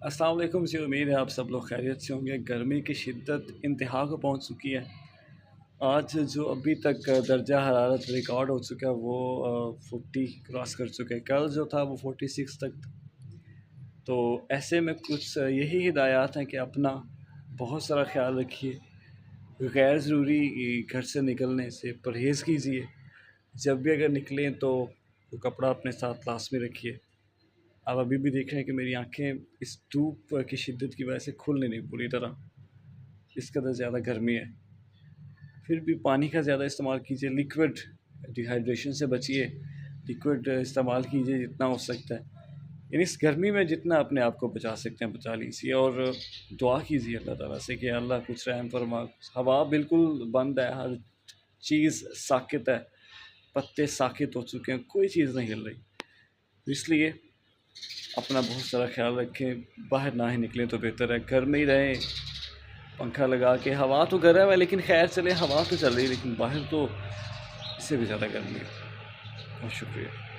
السلام علیکم جی، امید ہے آپ سب لوگ خیریت سے ہوں گے۔ گرمی کی شدت انتہا کو پہنچ چکی ہے۔ آج جو ابھی تک درجہ حرارت ریکارڈ ہو چکا ہے وہ 40 کراس کر چکے، کل جو تھا وہ 46 تک تھا۔ تو ایسے میں کچھ یہی ہدایات ہیں کہ اپنا بہت سارا خیال رکھیے، غیر ضروری گھر سے نکلنے سے پرہیز کیجیے۔ جب بھی اگر نکلیں تو وہ کپڑا اپنے ساتھ لازمی رکھیے۔ آپ ابھی بھی دیکھ رہے ہیں کہ میری آنکھیں اس دھوپ کی شدت کی وجہ سے کھل نہیں پوری طرح، اس قدر زیادہ گرمی ہے۔ پھر بھی پانی کا زیادہ استعمال کیجیے، لیکوڈ ڈی ہائیڈریشن سے بچیے، لیکوڈ استعمال کیجیے جتنا ہو سکتا ہے۔ یعنی اس گرمی میں جتنا اپنے آپ کو بچا سکتے ہیں بچا لیجیے، اور دعا کیجیے اللہ تعالیٰ سے کہ اللہ کچھ رحم فرما۔ ہوا بالکل بند ہے، ہر چیز ساکت ہے، پتے ساکت ہو چکے ہیں، کوئی چیز نہیں ہل رہی۔ اس لیے اپنا بہت سارا خیال رکھیں، باہر نہ ہی نکلیں تو بہتر ہے، گھر میں ہی رہیں پنکھا لگا کے۔ ہوا تو گرم ہے لیکن خیر چلے، ہوا تو چل رہی ہے، لیکن باہر تو اس سے بھی زیادہ گرمی ہے۔ بہت شکریہ۔